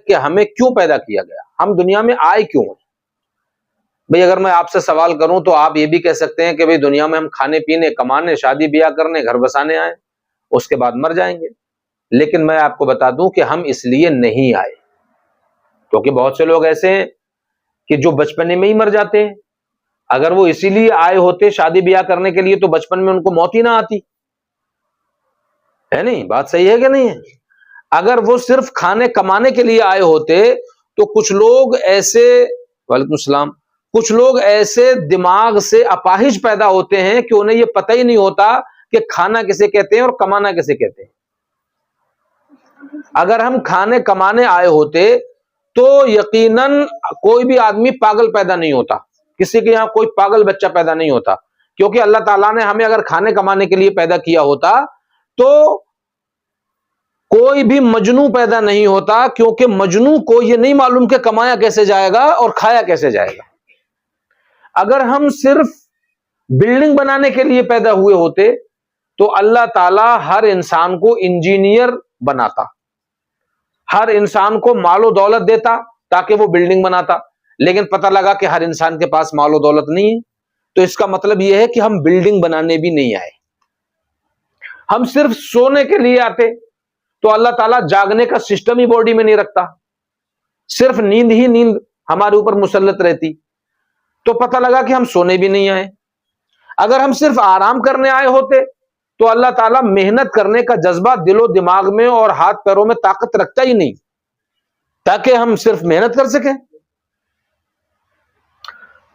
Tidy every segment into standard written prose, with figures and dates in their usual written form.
کہ ہمیں کیوں پیدا کیا گیا، ہم دنیا میں آئے کیوں ہیں۔ بھئی اگر میں آپ سے سوال کروں تو آپ یہ بھی کہہ سکتے ہیں کہ بھئی دنیا میں ہم کھانے پینے، کمانے، شادی بیاہ کرنے، گھر بسانے آئے، اس کے بعد مر جائیں گے۔ لیکن میں آپ کو بتا دوں کہ ہم اس لیے نہیں آئے، کیونکہ بہت سے لوگ ایسے ہیں کہ جو بچپنے میں ہی مر جاتے ہیں۔ اگر وہ اسی لیے آئے ہوتے شادی بیاہ کرنے کے لیے تو بچپن میں ان کو موت ہی نہ آتی ہے۔ نہیں بات صحیح ہے کہ نہیں ہے؟ اگر وہ صرف کھانے کمانے کے لیے آئے ہوتے تو کچھ لوگ ایسے، وعلیکم السلام، کچھ لوگ ایسے دماغ سے اپاہج پیدا ہوتے ہیں کہ انہیں یہ پتہ ہی نہیں ہوتا کہ کھانا کسے کہتے ہیں اور کمانا کسے کہتے ہیں۔ اگر ہم کھانے کمانے آئے ہوتے تو یقیناً کوئی بھی آدمی پاگل پیدا نہیں ہوتا، کسی کے یہاں کوئی پاگل بچہ پیدا نہیں ہوتا، کیونکہ اللہ تعالیٰ نے ہمیں اگر کھانے کمانے کے لیے پیدا کیا ہوتا تو کوئی بھی مجنوں پیدا نہیں ہوتا، کیونکہ مجنوں کو یہ نہیں معلوم کہ کمایا کیسے جائے گا اور کھایا کیسے جائے گا۔ اگر ہم صرف بلڈنگ بنانے کے لیے پیدا ہوئے ہوتے تو اللہ تعالیٰ ہر انسان کو انجینئر بناتا، ہر انسان کو مال و دولت دیتا تاکہ وہ بلڈنگ بناتا، لیکن پتہ لگا کہ ہر انسان کے پاس مال و دولت نہیں ہے، تو اس کا مطلب یہ ہے کہ ہم بلڈنگ بنانے بھی نہیں آئے، ہم صرف سونے کے لیے آتے تو اللہ تعالیٰ جاگنے کا سسٹم ہی باڈی میں نہیں رکھتا، صرف نیند ہی نیند ہمارے اوپر مسلط رہتی، تو پتہ لگا کہ ہم سونے بھی نہیں آئے۔ اگر ہم صرف آرام کرنے آئے ہوتے تو اللہ تعالیٰ محنت کرنے کا جذبہ دل و دماغ میں اور ہاتھ پیروں میں طاقت رکھتا ہی نہیں تاکہ ہم صرف محنت کر سکیں۔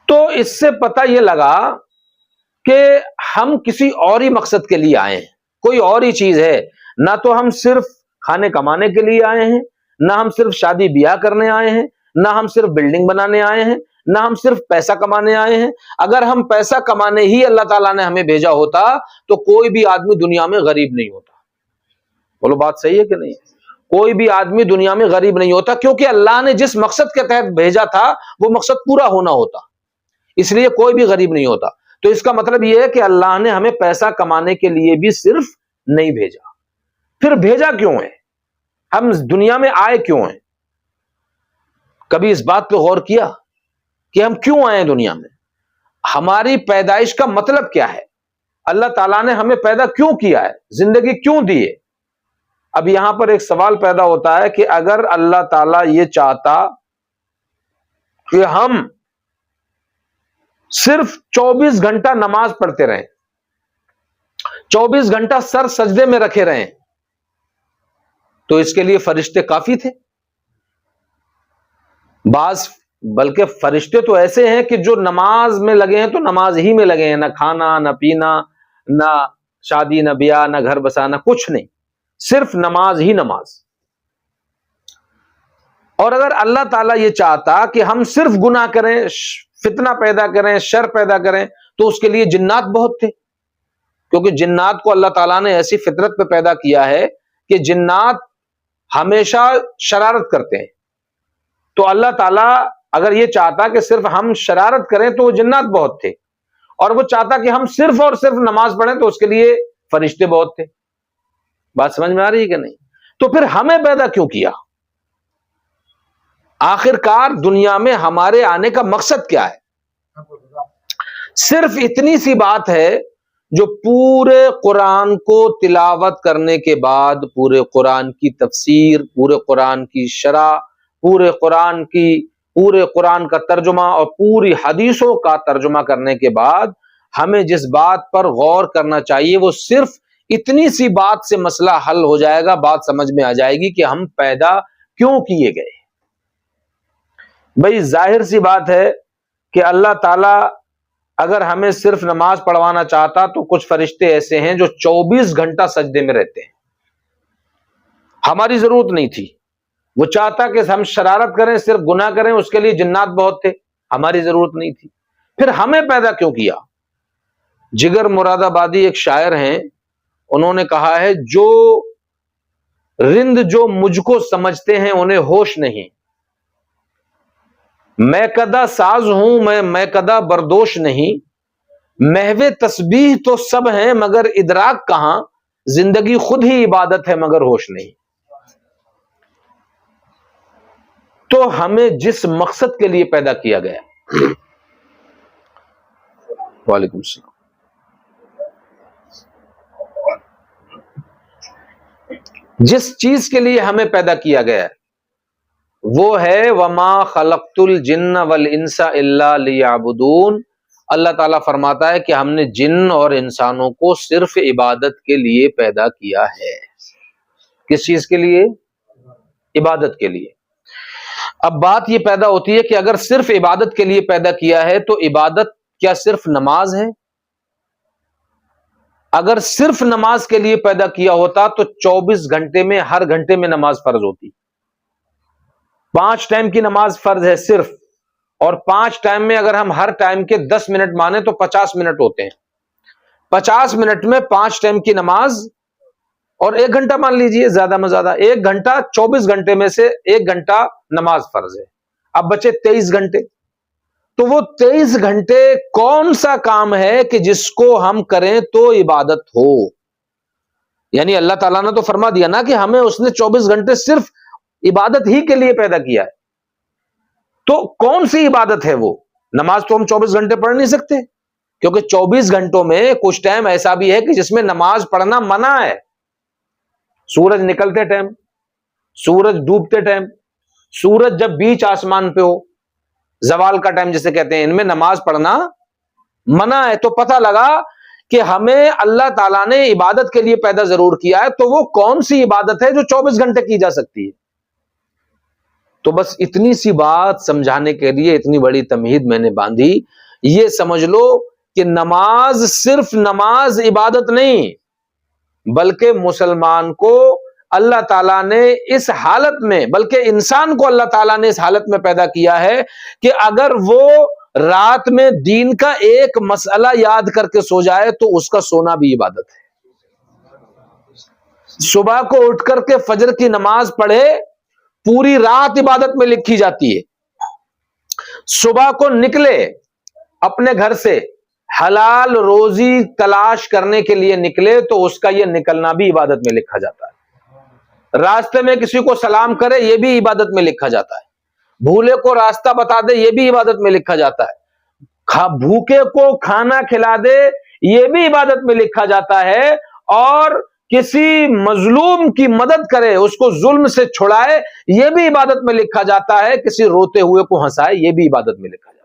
تو اس سے پتہ یہ لگا کہ ہم کسی اور ہی مقصد کے لیے آئے ہیں، کوئی اور ہی چیز ہے، نہ تو ہم صرف کھانے کمانے کے لیے آئے ہیں، نہ ہم صرف شادی بیاہ کرنے آئے ہیں، نہ ہم صرف بلڈنگ بنانے آئے ہیں، نہ ہم صرف پیسہ کمانے آئے ہیں۔ اگر ہم پیسہ کمانے ہی اللہ تعالیٰ نے ہمیں بھیجا ہوتا تو کوئی بھی آدمی دنیا میں غریب نہیں ہوتا۔ بولو بات صحیح ہے کہ نہیں؟ کوئی بھی آدمی دنیا میں غریب نہیں ہوتا، کیونکہ اللہ نے جس مقصد کے تحت بھیجا تھا وہ مقصد پورا ہونا ہوتا، اس لیے کوئی بھی غریب نہیں ہوتا۔ تو اس کا مطلب یہ ہے کہ اللہ نے ہمیں پیسہ کمانے کے لیے بھی صرف نہیں بھیجا۔ پھر بھیجا کیوں ہے؟ ہم دنیا میں آئے کیوں ہیں؟ کبھی اس بات پہ غور کیا کہ ہم کیوں آئے ہیں دنیا میں؟ ہماری پیدائش کا مطلب کیا ہے؟ اللہ تعالیٰ نے ہمیں پیدا کیوں کیا ہے؟ زندگی کیوں دی ہے؟ اب یہاں پر ایک سوال پیدا ہوتا ہے کہ اگر اللہ تعالیٰ یہ چاہتا کہ ہم صرف 24 گھنٹہ نماز پڑھتے رہیں، 24 گھنٹہ سر سجدے میں رکھے رہیں، تو اس کے لیے فرشتے کافی تھے؟ بلکہ فرشتے تو ایسے ہیں کہ جو نماز میں لگے ہیں تو نماز ہی میں لگے ہیں، نہ کھانا نہ پینا، نہ شادی نہ بیاہ نہ گھر بسانا، کچھ نہیں، صرف نماز ہی نماز۔ اور اگر اللہ تعالیٰ یہ چاہتا کہ ہم صرف گناہ کریں، فتنہ پیدا کریں، شر پیدا کریں، تو اس کے لیے جنات بہت تھے، کیونکہ جنات کو اللہ تعالیٰ نے ایسی فطرت پہ پیدا کیا ہے کہ جنات ہمیشہ شرارت کرتے ہیں۔ تو اللہ تعالیٰ اگر یہ چاہتا کہ صرف ہم شرارت کریں تو وہ جنات بہت تھے، اور وہ چاہتا کہ ہم صرف اور صرف نماز پڑھیں تو اس کے لیے فرشتے بہت تھے۔ بات سمجھ میں آ رہی ہے کہ نہیں؟ تو پھر ہمیں پیدا کیوں کیا؟ آخر کار دنیا میں ہمارے آنے کا مقصد کیا ہے؟ صرف اتنی سی بات ہے جو پورے قرآن کو تلاوت کرنے کے بعد، پورے قرآن کی تفسیر، پورے قرآن کی شرح، پورے قرآن کا ترجمہ اور پوری حدیثوں کا ترجمہ کرنے کے بعد ہمیں جس بات پر غور کرنا چاہیے وہ صرف اتنی سی بات سے مسئلہ حل ہو جائے گا، بات سمجھ میں آ جائے گی کہ ہم پیدا کیوں کیے گئے۔ بھئی ظاہر سی بات ہے کہ اللہ تعالیٰ اگر ہمیں صرف نماز پڑھوانا چاہتا تو کچھ فرشتے ایسے ہیں جو 24 گھنٹہ سجدے میں رہتے ہیں، ہماری ضرورت نہیں تھی۔ وہ چاہتا کہ ہم شرارت کریں، صرف گناہ کریں، اس کے لیے جنات بہت تھے، ہماری ضرورت نہیں تھی۔ پھر ہمیں پیدا کیوں کیا؟ جگر مراد آبادی ایک شاعر ہیں، انہوں نے کہا ہے، جو رند جو مجھ کو سمجھتے ہیں انہیں ہوش نہیں، میں کدا ساز ہوں میں کدا بردوش نہیں، محو تسبیح تو سب ہیں مگر ادراک کہاں، زندگی خود ہی عبادت ہے مگر ہوش نہیں۔ تو ہمیں جس مقصد کے لیے پیدا کیا گیا، وعلیکم السلام، جس چیز کے لیے ہمیں پیدا کیا گیا وہ ہے وما خلقت الجن والانس الا لیعبدون۔ اللہ تعالیٰ فرماتا ہے کہ ہم نے جن اور انسانوں کو صرف عبادت کے لیے پیدا کیا ہے۔ کس چیز کے لیے؟ عبادت کے لیے۔ اب بات یہ پیدا ہوتی ہے کہ اگر صرف عبادت کے لیے پیدا کیا ہے تو عبادت کیا صرف نماز ہے؟ اگر صرف نماز کے لیے پیدا کیا ہوتا تو 24 گھنٹے میں ہر گھنٹے میں نماز فرض ہوتی، 5 ٹائم کی نماز فرض ہے صرف، اور 5 ٹائم میں اگر ہم ہر ٹائم کے 10 منٹ مانے تو 50 منٹ ہوتے ہیں، 50 منٹ میں 5 ٹائم کی نماز، اور 1 گھنٹہ مان لیجئے زیادہ میں زیادہ، 1 گھنٹہ 24 گھنٹے میں سے 1 گھنٹہ نماز فرض ہے، اب بچے 23 گھنٹے، تو وہ 23 گھنٹے کون سا کام ہے کہ جس کو ہم کریں تو عبادت ہو؟ یعنی اللہ تعالیٰ نے تو فرما دیا نا کہ ہمیں اس نے 24 گھنٹے صرف عبادت ہی کے لیے پیدا کیا ہے، تو کون سی عبادت ہے وہ؟ نماز تو ہم 24 گھنٹے پڑھ نہیں سکتے، کیونکہ 24 گھنٹوں میں کچھ ٹائم ایسا بھی ہے کہ جس میں نماز پڑھنا منع ہے، سورج نکلتے ٹائم، سورج ڈوبتے ٹائم، سورج جب بیچ آسمان پہ ہو، زوال کا ٹائم جسے کہتے ہیں، ان میں نماز پڑھنا منع ہے۔ تو پتہ لگا کہ ہمیں اللہ تعالیٰ نے عبادت کے لیے پیدا ضرور کیا ہے، تو وہ کون سی عبادت ہے جو 24 گھنٹے کی جا سکتی ہے؟ تو بس اتنی سی بات سمجھانے کے لیے اتنی بڑی تمہید میں نے باندھی۔ یہ سمجھ لو کہ نماز صرف نماز عبادت نہیں، بلکہ مسلمان کو اللہ تعالیٰ نے اس حالت میں، بلکہ انسان کو اللہ تعالیٰ نے اس حالت میں پیدا کیا ہے کہ اگر وہ رات میں دین کا ایک مسئلہ یاد کر کے سو جائے تو اس کا سونا بھی عبادت ہے۔ صبح کو اٹھ کر کے فجر کی نماز پڑھے، پوری رات عبادت میں لکھی جاتی ہے۔ صبح کو نکلے اپنے گھر سے، حلال روزی تلاش کرنے کے لیے نکلے تو اس کا یہ نکلنا بھی عبادت میں لکھا جاتا ہے۔ راستے میں کسی کو سلام کرے یہ بھی عبادت میں لکھا جاتا ہے، بھولے کو راستہ بتا دے یہ بھی عبادت میں لکھا جاتا ہے، بھوکے کو کھانا کھلا دے یہ بھی عبادت میں لکھا جاتا ہے، اور کسی مظلوم کی مدد کرے، اس کو ظلم سے چھڑائے یہ بھی عبادت میں لکھا جاتا ہے، کسی روتے ہوئے کو ہنسائے یہ بھی عبادت میں لکھا جاتا ہے۔